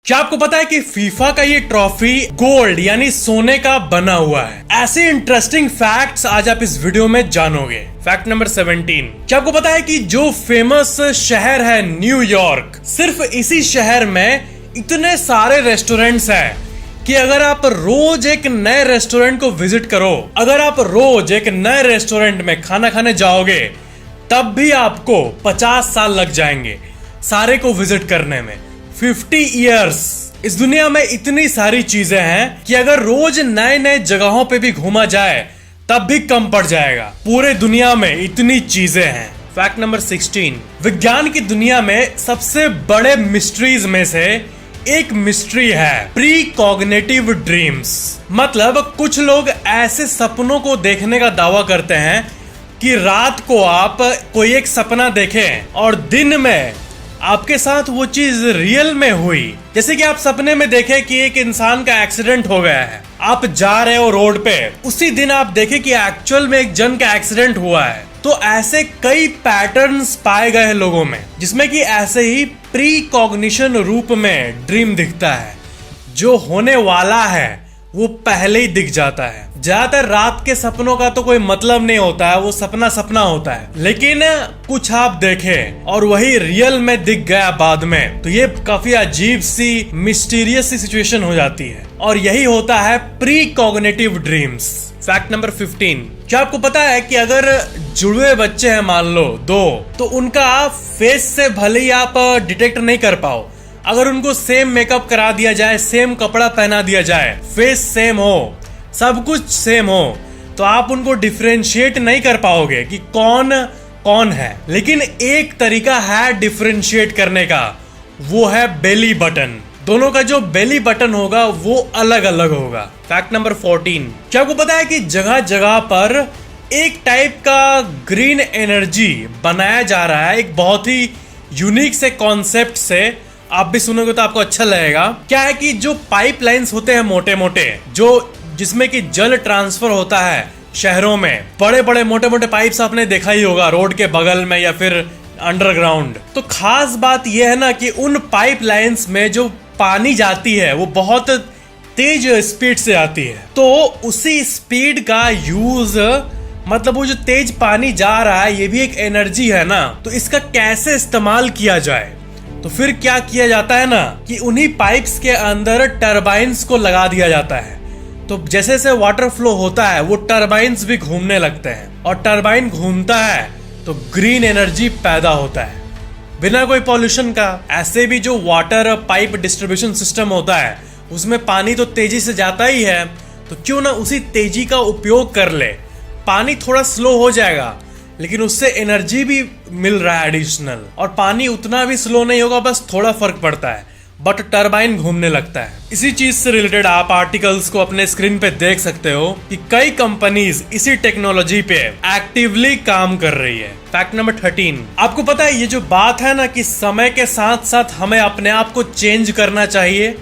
क्या आपको पता है कि फीफा का ये ट्रॉफी गोल्ड यानी सोने का बना हुआ है। ऐसे इंटरेस्टिंग फैक्ट्स आज आप इस वीडियो में जानोगे। फैक्ट नंबर 17, क्या आपको पता है कि जो फेमस शहर है न्यूयॉर्क, सिर्फ इसी शहर में इतने सारे रेस्टोरेंट्स हैं कि अगर आप रोज एक नए रेस्टोरेंट को विजिट करो, अगर आप रोज एक नए रेस्टोरेंट में खाना खाने जाओगे, तब भी आपको 50 साल लग जाएंगे सारे को विजिट करने में। 50 इयर्स। इस दुनिया में इतनी सारी चीजें हैं कि अगर रोज नए नए जगहों पे भी घूमा जाए तब भी कम पड़ जाएगा। पूरे दुनिया में इतनी चीजें हैं। फैक्ट नंबर 16, विज्ञान की दुनिया में सबसे बड़े मिस्ट्रीज में से एक मिस्ट्री है प्री कॉग्निटिव ड्रीम्स। मतलब कुछ लोग ऐसे सपनों को देखने का दावा करते हैं कि रात को आप कोई एक सपना देखें और दिन में आपके साथ वो चीज रियल में हुई। जैसे कि आप सपने में देखें कि एक इंसान का एक्सीडेंट हो गया है, आप जा रहे हो रोड पे, उसी दिन आप देखें कि एक्चुअल में एक जन का एक्सीडेंट हुआ है। तो ऐसे कई पैटर्न्स पाए गए हैं लोगों में, जिसमें कि ऐसे ही प्री कॉग्निशन रूप में ड्रीम दिखता है। जो होने वाला है वो पहले ही दिख जाता है। ज्यादातर रात के सपनों का तो कोई मतलब नहीं होता है, वो सपना सपना होता है। लेकिन कुछ आप देखें और वही रियल में दिख गया बाद में, तो ये काफी अजीब सी मिस्टीरियस सी सिचुएशन हो जाती है। और यही होता है pre cognitive dreams. Fact number 15, क्या आपको पता है कि अगर जुड़वे बच्चे हैं मान लो 2, तो उनका फेस से भले ही आप डिटेक्ट नहीं कर पाओ, अगर उनको सेम मेकअप करा दिया जाए, सेम कपड़ा पहना दिया जाए, फेस सेम हो, सब कुछ सेम हो, तो आप उनको डिफरेंशिएट नहीं कर पाओगे कि कौन कौन है। लेकिन एक तरीका है डिफरेंशिएट करने का, वो है बेली बटन। दोनों का जो बेली बटन होगा वो अलग अलग होगा। फैक्ट नंबर 14, क्या आपको पता है कि जगह जगह पर एक टाइप का ग्रीन एनर्जी बनाया जा रहा है, एक बहुत ही यूनिक से कॉन्सेप्ट से। आप भी सुनोगे तो आपको अच्छा लगेगा। क्या है कि जो पाइपलाइंस होते हैं मोटे मोटे, जो जिसमें कि जल ट्रांसफर होता है शहरों में, बड़े बड़े मोटे मोटे पाइप्स आपने देखा ही होगा रोड के बगल में या फिर अंडरग्राउंड। तो खास बात यह है ना कि उन पाइपलाइंस में जो पानी जाती है वो बहुत तेज स्पीड से आती है। तो उसी स्पीड का यूज, मतलब वो जो तेज पानी जा रहा है ये भी एक एनर्जी है ना, तो इसका कैसे इस्तेमाल किया जाए। तो फिर क्या किया जाता है ना कि उन्हीं पाइप्स के अंदर टरबाइन्स को लगा दिया जाता है। तो जैसे जैसे वाटर फ्लो होता है वो टरबाइन्स भी घूमने लगते हैं, और टरबाइन घूमता है तो ग्रीन एनर्जी पैदा होता है बिना कोई पॉल्यूशन का। ऐसे भी जो वाटर पाइप डिस्ट्रीब्यूशन सिस्टम होता है उसमें पानी तो तेजी से जाता ही है, तो क्यों ना उसी तेजी का उपयोग कर ले। पानी थोड़ा स्लो हो जाएगा लेकिन उससे एनर्जी भी मिल रहा है एडिशनल, और पानी उतना भी स्लो नहीं होगा, बस थोड़ा फर्क पड़ता है, बट टरबाइन घूमने लगता है। इसी चीज से रिलेटेड आप आर्टिकल्स को अपने स्क्रीन पे देख सकते हो कि कई कंपनीज इसी टेक्नोलॉजी पे एक्टिवली काम कर रही है। फैक्ट नंबर 13, आपको पता है ये जो बात है ना कि समय के साथ साथ हमें अपने आप को चेंज करना चाहिए,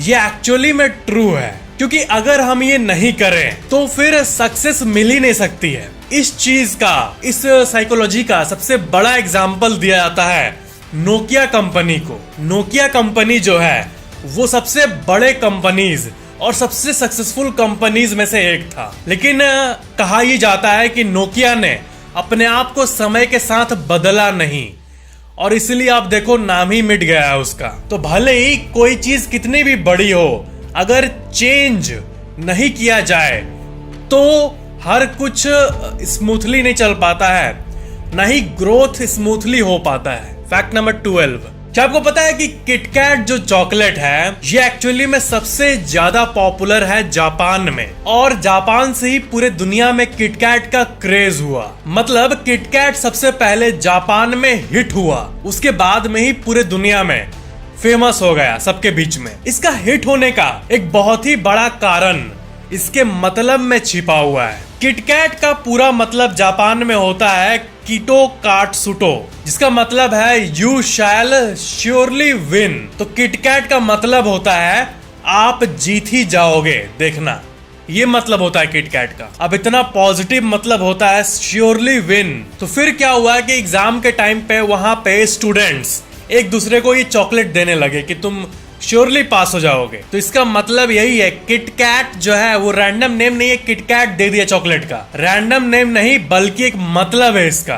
ये एक्चुअली में ट्रू है। क्योंकि अगर हम ये नहीं करें तो फिर सक्सेस मिल ही नहीं सकती है। इस चीज का, इस साइकोलॉजी का सबसे बड़ा एग्जाम्पल दिया जाता है नोकिया कंपनी को। नोकिया कंपनी जो है वो सबसे बड़े कंपनीज और सबसे सक्सेसफुल कंपनीज में से एक था। लेकिन कहा यह जाता है कि नोकिया ने अपने आप को समय के साथ बदला नहीं, और इसलिए आप देखो नाम ही मिट गया है उसका। तो भले ही कोई चीज कितनी भी बड़ी हो, अगर चेंज नहीं किया जाए तो हर कुछ स्मूथली नहीं चल पाता है, ना ही ग्रोथ स्मूथली हो पाता है। फैक्ट नंबर 12, क्या आपको पता है कि किटकैट जो चॉकलेट है ये एक्चुअली में सबसे ज्यादा पॉपुलर है जापान में, और जापान से ही पूरे दुनिया में किटकैट का क्रेज हुआ। मतलब किटकैट सबसे पहले जापान में हिट हुआ, उसके बाद में ही पूरे दुनिया में फेमस हो गया सबके बीच में। इसका हिट होने का एक बहुत ही बड़ा कारण इसके मतलब में छिपा हुआ है। किटकैट का पूरा मतलब जापान में होता है कीटो काटसुटो, जिसका मतलब है यू शैल श्योरली विन। तो किटकैट का मतलब होता है आप जीत ही जाओगे, देखना, ये मतलब होता है किटकैट का। अब इतना पॉजिटिव मतलब होता है श्योरली विन। तो फिर क्या हुआ कि एग्जाम के टाइम पे वहां पे स्टूडेंट्स एक दूसरे को ये चॉकलेट देने लगे कि तुम श्योरली पास हो जाओगे। तो इसका मतलब यही है, किटकैट जो है वो रैंडम नेम नहीं है, किटकैट दे दिया चॉकलेट का, रैंडम नेम नहीं बल्कि एक मतलब है इसका,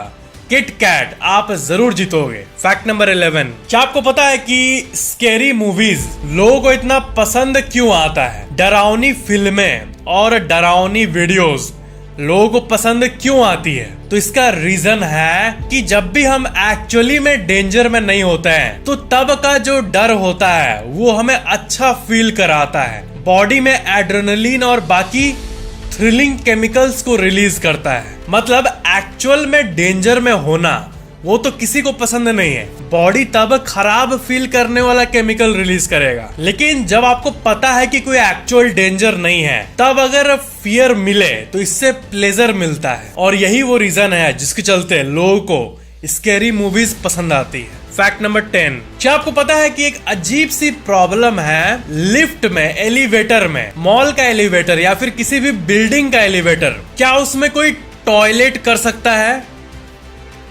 किटकैट, आप जरूर जीतोगे। फैक्ट नंबर 11, क्या आपको पता है कि स्कैरी मूवीज लोगों को इतना पसंद क्यों आता है? डरावनी फिल्में और डरावनी वीडियोस लोगों को पसंद क्यों आती है? तो इसका रीजन है कि जब भी हम एक्चुअली में डेंजर में नहीं होते हैं तो तब का जो डर होता है वो हमें अच्छा फील कराता है, बॉडी में एड्रेनलिन और बाकी थ्रिलिंग केमिकल्स को रिलीज करता है। मतलब एक्चुअल में डेंजर में होना वो तो किसी को पसंद नहीं है, बॉडी तब खराब फील करने वाला केमिकल रिलीज करेगा। लेकिन जब आपको पता है कि कोई एक्चुअल डेंजर नहीं है तब अगर फियर मिले तो इससे प्लेजर मिलता है, और यही वो रीजन है जिसके चलते लोगों को स्कैरी मूवीज पसंद आती है। फैक्ट नंबर 10, क्या आपको पता है कि एक अजीब सी प्रॉब्लम है लिफ्ट में, एलिवेटर में, मॉल का एलिवेटर या फिर किसी भी बिल्डिंग का एलिवेटर, क्या उसमें कोई टॉयलेट कर सकता है?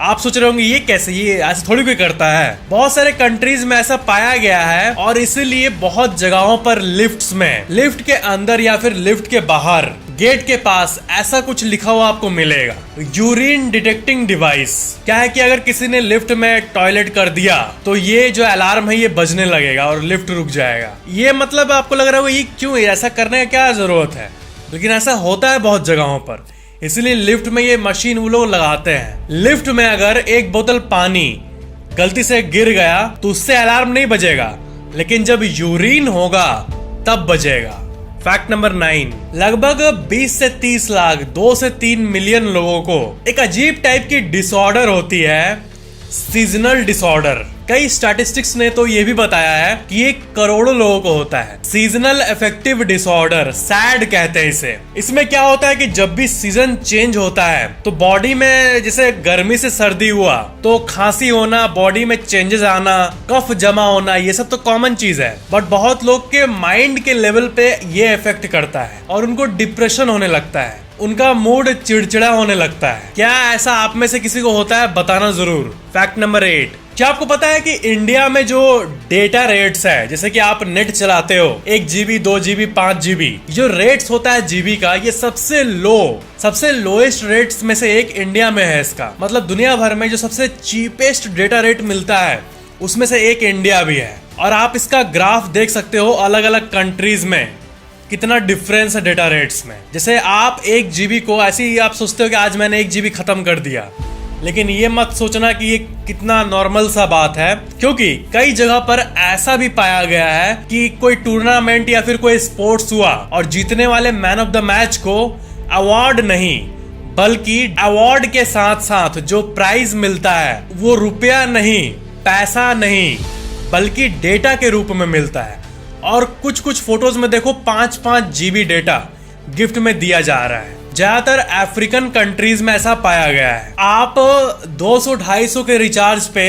आप सोच रहे होंगे ये कैसे, ये ऐसा थोड़ी कोई करता है। बहुत सारे कंट्रीज में ऐसा पाया गया है और इसीलिए बहुत जगहों पर लिफ्ट्स में, लिफ्ट के अंदर या फिर लिफ्ट के बाहर गेट के पास ऐसा कुछ लिखा हुआ आपको मिलेगा, यूरिन डिटेक्टिंग डिवाइस। क्या है कि अगर किसी ने लिफ्ट में टॉयलेट कर दिया तो ये जो अलार्म है ये बजने लगेगा और लिफ्ट रुक जाएगा। ये मतलब आपको लग रहा होगा ये क्यों, ऐसा करने का क्या जरूरत है, लेकिन ऐसा होता है बहुत जगहों पर, इसलिए लिफ्ट में ये मशीन वो लोग लगाते हैं। लिफ्ट में अगर एक बोतल पानी गलती से गिर गया तो उससे अलार्म नहीं बजेगा, लेकिन जब यूरिन होगा तब बजेगा। फैक्ट नंबर 9, लगभग 20 से 30 लाख 2 से 3 मिलियन लोगों को एक अजीब टाइप की डिसऑर्डर होती है, सीजनल डिसऑर्डर। कई स्टैटिस्टिक्स ने तो ये भी बताया है कि ये करोड़ों लोगों को होता है। सीजनल अफेक्टिव डिसऑर्डर, सैड कहते हैं इसे। इसमें क्या होता है कि जब भी सीजन चेंज होता है तो बॉडी में, जैसे गर्मी से सर्दी हुआ तो खांसी होना, बॉडी में चेंजेस आना, कफ जमा होना, ये सब तो कॉमन चीज है, बट बहुत लोग के माइंड के लेवल पे ये इफेक्ट करता है और उनको डिप्रेशन होने लगता है, उनका मूड चिड़चिड़ा होने लगता है। क्या ऐसा आप में से किसी को होता है? बताना जरूर। फैक्ट नंबर 8, क्या आपको पता है कि इंडिया में जो डेटा रेट्स है, जैसे कि आप नेट चलाते हो 1 GB 2 GB 5 GB, जो रेट्स होता है जीबी का, ये सबसे लोएस्ट रेट्स में से एक इंडिया में है इसका। मतलब दुनिया भर में जो सबसे चीपेस्ट डेटा रेट मिलता है उसमें से एक इंडिया भी है। और आप इसका ग्राफ देख सकते हो अलग अलग कंट्रीज में कितना डिफरेंस है डेटा रेट्स में। जैसे आप 1 GB को, ऐसे ही आप सोचते हो कि आज मैंने 1 GB खत्म कर दिया, लेकिन ये मत सोचना कि ये कितना नॉर्मल सा बात है, क्योंकि कई जगह पर ऐसा भी पाया गया है कि कोई टूर्नामेंट या फिर कोई स्पोर्ट्स हुआ और जीतने वाले मैन ऑफ द मैच को अवार्ड नहीं बल्कि अवार्ड के साथ साथ जो प्राइज मिलता है वो रुपया नहीं, पैसा नहीं, बल्कि डेटा के रूप में मिलता है। और कुछ फोटोज में देखो 5-5 GB डेटा गिफ्ट में दिया जा रहा है। ज्यादातर अफ्रीकन कंट्रीज में ऐसा पाया गया है। आप 200-250 के रिचार्ज पे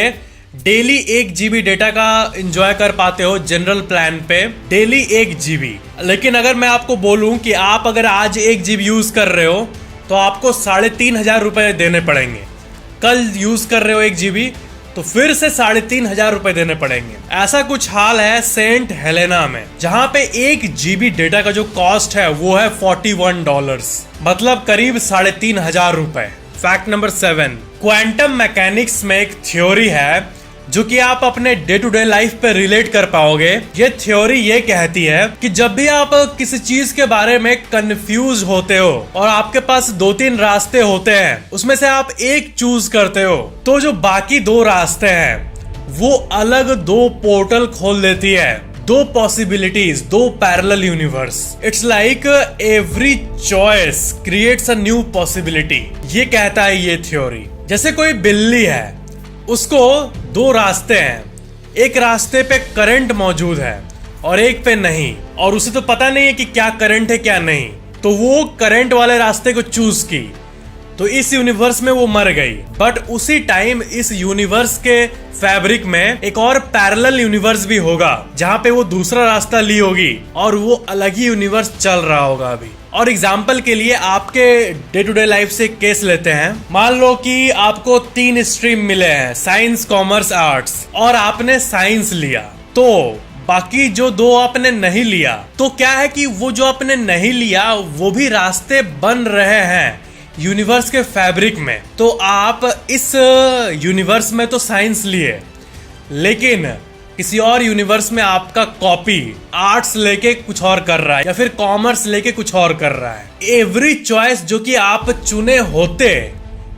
डेली 1 GB डेटा का एंजॉय कर पाते हो, जनरल प्लान पे डेली 1 GB। लेकिन अगर मैं आपको बोलूं कि आप अगर आज 1 GB यूज कर रहे हो तो आपको 3,500 रुपए देने पड़ेंगे। कल यूज कर रहे हो 1 GB तो फिर से 3,500 रुपए देने पड़ेंगे। ऐसा कुछ हाल है सेंट हेलेना में, जहां पे 1 GB डेटा का जो कॉस्ट है वो है $41, मतलब करीब 3,500 रुपए। फैक्ट नंबर 7, क्वांटम मैकेनिक्स में एक थ्योरी है जो कि आप अपने डे टू डे लाइफ पे रिलेट कर पाओगे। ये थ्योरी ये कहती है कि जब भी आप किसी चीज के बारे में कंफ्यूज होते हो और आपके पास 2-3 रास्ते होते हैं, उसमें से आप एक चूज करते हो, तो जो बाकी 2 रास्ते हैं वो अलग 2 पोर्टल खोल देती है, 2 possibilities, 2 parallel universe. It's like every choice creates a new possibility, ये कहता है ये थ्योरी। जैसे कोई बिल्ली है, उसको 2 रास्ते हैं, एक रास्ते पे करंट मौजूद है और एक पे नहीं, और उसे तो पता नहीं है कि क्या करंट है क्या नहीं, तो वो करंट वाले रास्ते को चूज की, तो इस यूनिवर्स में वो मर गई। बट उसी टाइम इस यूनिवर्स के फैब्रिक में एक और पैरेलल यूनिवर्स भी होगा जहां पे वो दूसरा रास्ता ली होगी और वो अलग ही यूनिवर्स चल रहा होगा अभी। और एग्जाम्पल के लिए आपके डे टू डे लाइफ से केस लेते हैं। मान लो कि आपको 3 स्ट्रीम मिले हैं, साइंस, कॉमर्स, आर्ट्स, और आपने साइंस लिया, तो बाकी जो दो आपने नहीं लिया, तो क्या है कि वो जो आपने नहीं लिया वो भी रास्ते बन रहे हैं यूनिवर्स के फैब्रिक में। तो आप इस यूनिवर्स में तो साइंस लिए, लेकिन किसी और यूनिवर्स में आपका कॉपी आर्ट्स लेके कुछ और कर रहा है या फिर कॉमर्स लेके कुछ और कर रहा है। एवरी चॉइस जो कि आप चुने होते,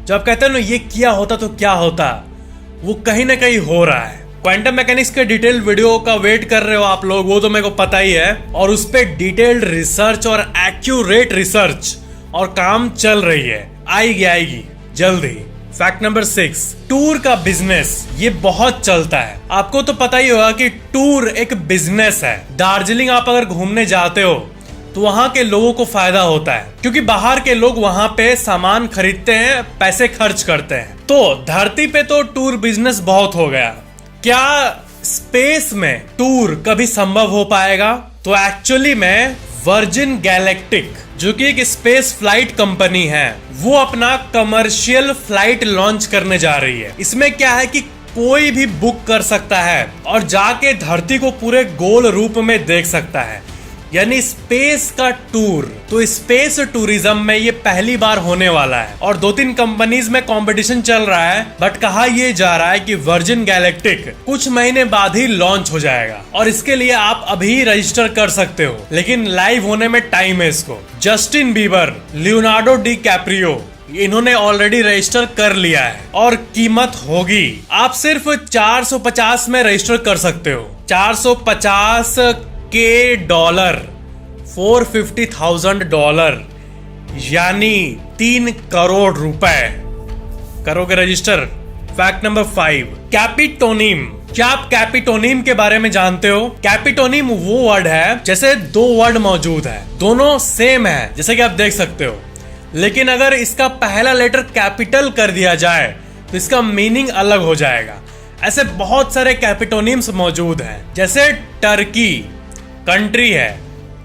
जो आप कहते हैं ना ये किया होता तो क्या होता, वो कहीं ना कहीं हो रहा है। क्वांटम मैकेनिक्स के डिटेल वीडियो का वेट कर रहे हो आप लोग, वो तो मेरे को पता ही है, और उस पे डिटेल्ड रिसर्च और एक्यूरेट रिसर्च और काम चल रही है, आएगी जल्द ही। फैक्ट नंबर 6, टूर का बिजनेस ये बहुत चलता है। आपको तो पता ही होगा कि टूर एक बिजनेस है। दार्जिलिंग आप अगर घूमने जाते हो तो वहां के लोगों को फायदा होता है, क्योंकि बाहर के लोग वहां पे सामान खरीदते हैं, पैसे खर्च करते हैं। तो धरती पे तो टूर बिजनेस बहुत हो गया, क्या स्पेस में टूर कभी संभव हो पाएगा? तो एक्चुअली में वर्जिन गैलेक्टिक, जो कि एक स्पेस फ्लाइट कंपनी है, वो अपना कमर्शियल फ्लाइट लॉन्च करने जा रही है। इसमें क्या है कि कोई भी बुक कर सकता है और जाके धरती को पूरे गोल रूप में देख सकता है, यानी स्पेस का टूर। तो स्पेस टूरिज्म में ये पहली बार होने वाला है और 2-3 कंपनीज में कंपटीशन चल रहा है, बट कहा ये जा रहा है कि वर्जिन गैलेक्टिक कुछ महीने बाद ही लॉन्च हो जाएगा और इसके लिए आप अभी रजिस्टर कर सकते हो, लेकिन लाइव होने में टाइम है इसको। Justin Bieber, Leonardo D Caprio, इन्होंने ऑलरेडी रजिस्टर कर लिया है और कीमत होगी, आप सिर्फ 450 में रजिस्टर कर सकते हो। 450 के डॉलर, $450,000, यानी 3 करोड़ रुपए। करोगे रजिस्टर? Fact number 5, कैपिटोनिम। क्या आप कैपिटोनिम के बारे में जानते हो? कैपिटोनिम वो वर्ड है, जैसे 2 वर्ड मौजूद है, दोनों सेम है जैसे कि आप देख सकते हो, लेकिन अगर इसका पहला लेटर कैपिटल कर दिया जाए तो इसका मीनिंग अलग हो जाएगा। ऐसे बहुत सारे कैपिटोनिम्स मौजूद हैं, जैसे टर्की कंट्री है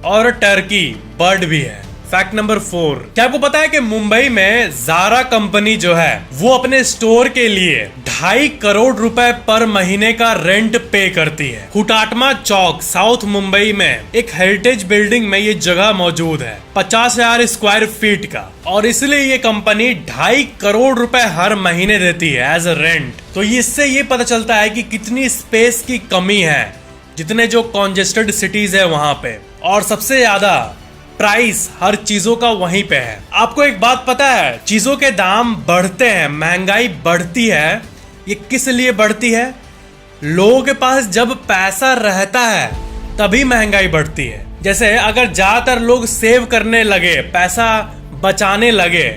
और टर्की बर्ड भी है। फैक्ट नंबर 4, क्या आपको पता है कि मुंबई में ज़ारा कंपनी जो है वो अपने स्टोर के लिए 2.5 करोड़ रुपए पर महीने का रेंट पे करती है। हुटाटमा चौक साउथ मुंबई में एक हेरिटेज बिल्डिंग में ये जगह मौजूद है, 50,000 स्क्वायर फीट का, और इसलिए ये कंपनी 2.5 करोड़ रुपए हर महीने देती है एज अ रेंट। तो इससे ये पता चलता है कि कितनी स्पेस की कमी है, जितने जो कॉन्जेस्टेड सिटीज है वहां पे, और सबसे ज्यादा प्राइस हर चीजों का वहीं पे है। आपको एक बात पता है, चीजों के दाम बढ़ते हैं, महंगाई बढ़ती है, ये किस लिए बढ़ती है? लोगों के पास जब पैसा रहता है तभी महंगाई बढ़ती है। जैसे अगर ज्यादातर लोग सेव करने लगे, पैसा बचाने लगे,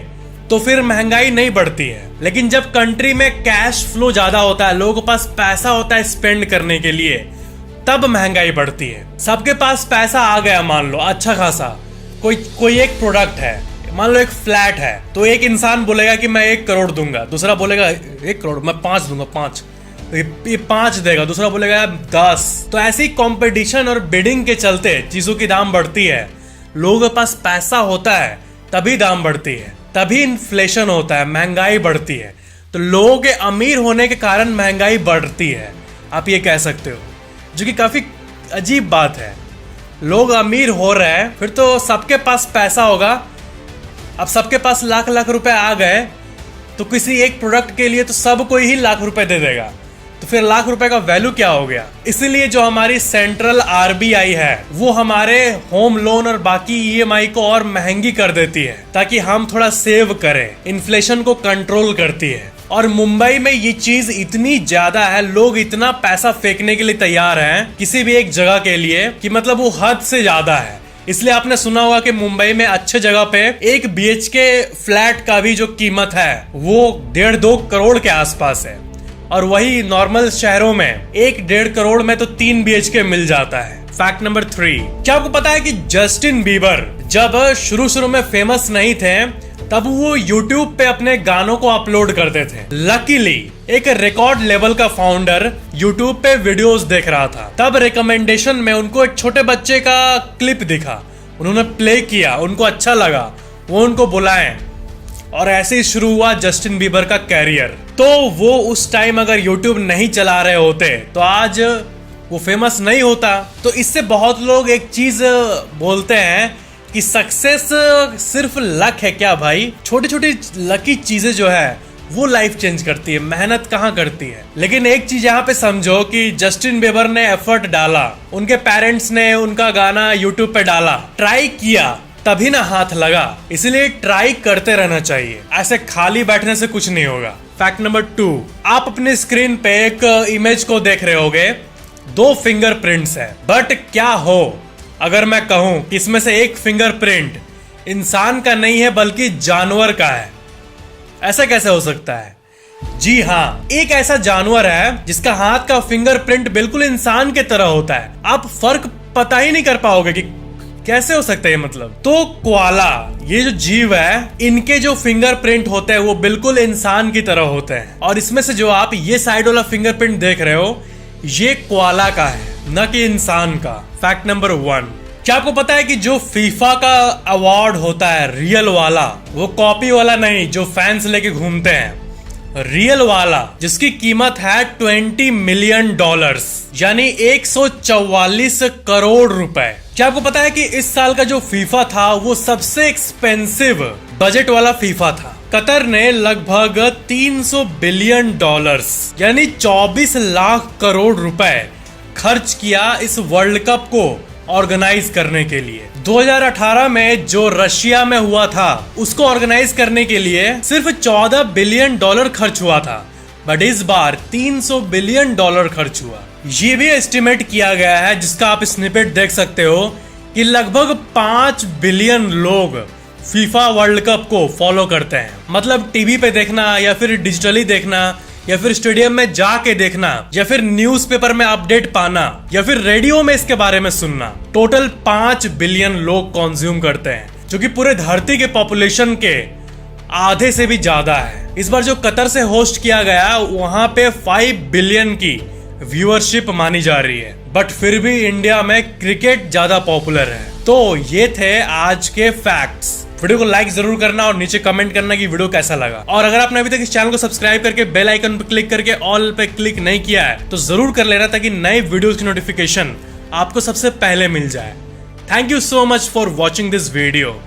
तो फिर महंगाई नहीं बढ़ती है। लेकिन जब कंट्री में कैश फ्लो ज्यादा होता है, लोगों के पास पैसा होता है स्पेंड करने के लिए, तब महंगाई बढ़ती है। सबके पास पैसा आ गया, मान लो अच्छा खासा, कोई एक प्रोडक्ट है, मान लो एक फ्लैट है, तो एक इंसान बोलेगा कि मैं 1 करोड़ दूंगा, दूसरा बोलेगा 1 करोड़ मैं 5 दूंगा, 5, ये 5 देगा, दूसरा बोलेगा 10। तो ऐसी कंपटीशन और बिडिंग के चलते चीजों की दाम बढ़ती है। लोगों के पास पैसा होता है तभी दाम बढ़ती है, तभी इन्फ्लेशन होता है, महंगाई बढ़ती है। तो लोगों के अमीर होने के कारण महंगाई बढ़ती है, आप ये कह सकते हो, जो कि काफी अजीब बात है। लोग अमीर हो रहे हैं, फिर तो सबके पास पैसा होगा। अब सबके पास लाख लाख रुपए आ गए, तो किसी एक प्रोडक्ट के लिए तो सब कोई ही लाख रुपए दे देगा, तो फिर लाख रुपए का वैल्यू क्या हो गया? इसीलिए जो हमारी सेंट्रल आरबीआई है वो हमारे होम लोन और बाकी ईएमआई को और महंगी कर देती है, ताकि हम थोड़ा सेव करें, इन्फ्लेशन को कंट्रोल करती है। और मुंबई में ये चीज इतनी ज्यादा है, लोग इतना पैसा फेंकने के लिए तैयार हैं किसी भी एक जगह के लिए, कि मतलब वो हद से ज्यादा है। इसलिए आपने सुना होगा कि मुंबई में अच्छे जगह पे 1 BHK फ्लैट का भी जो कीमत है वो 1.5-2 करोड़ के आसपास है, और वही नॉर्मल शहरों में 1-1.5 करोड़ में तो 3 BHK मिल जाता है। फैक्ट नंबर 3, क्या आपको पता है कि जस्टिन बीबर जब शुरू में फेमस नहीं थे, तब वो YouTube पे अपने गानों को अपलोड करते थे। लकीली एक रिकॉर्ड लेवल का फाउंडर YouTube पे वीडियोस देख रहा था, तब रिकमेंडेशन में उनको एक छोटे बच्चे का क्लिप दिखा, उन्होंने प्ले किया, उनको अच्छा लगा, वो उनको बुलाएं, और ऐसे ही शुरू हुआ जस्टिन बीबर का कैरियर। तो वो उस टाइम अगर YouTube नहीं चला रहे होते तो आज वो फेमस नहीं होता। तो इससे बहुत लोग एक चीज बोलते हैं कि सक्सेस सिर्फ लक है क्या भाई? छोटी छोटी लकी चीजें जो है वो लाइफ चेंज करती है, मेहनत कहाँ करती है। लेकिन एक चीज यहाँ पे समझो कि जस्टिन बीबर ने एफर्ट डाला, उनके पेरेंट्स ने उनका गाना यूट्यूब पे डाला, ट्राई किया, तभी ना हाथ लगा। इसलिए ट्राई करते रहना चाहिए, ऐसे खाली बैठने से कुछ नहीं होगा। फैक्ट नंबर 2, आप अपने स्क्रीन पे एक इमेज को देख रहे होगे, 2 फिंगरप्रिंट्स है, बट क्या हो अगर मैं कहूं कि इसमें से एक फिंगरप्रिंट इंसान का नहीं है बल्कि जानवर का है? ऐसा कैसे हो सकता है? जी हाँ, एक ऐसा जानवर है जिसका हाथ का फिंगरप्रिंट बिल्कुल इंसान के तरह होता है। आप फर्क पता ही नहीं कर पाओगे कि कैसे हो सकता है मतलब। तो कोआला, ये जो जीव है, इनके जो फिंगरप्रिंट होते हैं वो बिल्कुल इंसान की तरह होते हैं। और इसमें से जो आप ये साइड वाला फिंगरप्रिंट देख रहे हो, ये कोआला का है, न कि इंसान का। फैक्ट नंबर 1, क्या आपको पता है कि जो फीफा का अवार्ड होता है रियल वाला, वो कॉपी वाला नहीं जो फैंस लेके घूमते हैं, रियल वाला जिसकी कीमत है $20 मिलियन, यानी 144 करोड़ रुपए। क्या आपको पता है कि इस साल का जो फीफा था वो सबसे एक्सपेंसिव बजट वाला फीफा था? कतर ने लगभग $300 बिलियन यानी 24 लाख करोड़ रुपए खर्च किया इस वर्ल्ड कप को ऑर्गेनाइज करने के लिए। 2018 में जो रशिया में हुआ था उसको ऑर्गेनाइज करने के लिए सिर्फ $14 बिलियन खर्च हुआ था, बट इस बार $300 बिलियन खर्च हुआ। ये भी एस्टिमेट किया गया है, जिसका आप स्निपेट देख सकते हो, कि लगभग 5 बिलियन लोग फीफा वर्ल्ड कप को फॉलो करते हैं। मतलब टीवी पे देखना, या फिर डिजिटली देखना, या फिर स्टेडियम में जाके देखना, या फिर न्यूज़पेपर में अपडेट पाना, या फिर रेडियो में इसके बारे में सुनना। टोटल 5 बिलियन लोग कंज्यूम करते हैं, जो कि पूरे धरती के पॉपुलेशन के आधे से भी ज्यादा है। इस बार जो कतर से होस्ट किया गया वहां पे 5 बिलियन की व्यूअरशिप मानी जा रही है, बट फिर भी इंडिया में क्रिकेट ज्यादा पॉपुलर है। तो ये थे आज के फैक्ट्स। वीडियो को लाइक जरूर करना और नीचे कमेंट करना कि वीडियो कैसा लगा। और अगर आपने अभी तक इस चैनल को सब्सक्राइब करके बेल आइकन पर क्लिक करके ऑल पे क्लिक नहीं किया है तो जरूर कर लेना, ताकि नए वीडियोस की नोटिफिकेशन आपको सबसे पहले मिल जाए। Thank you so much for watching this video.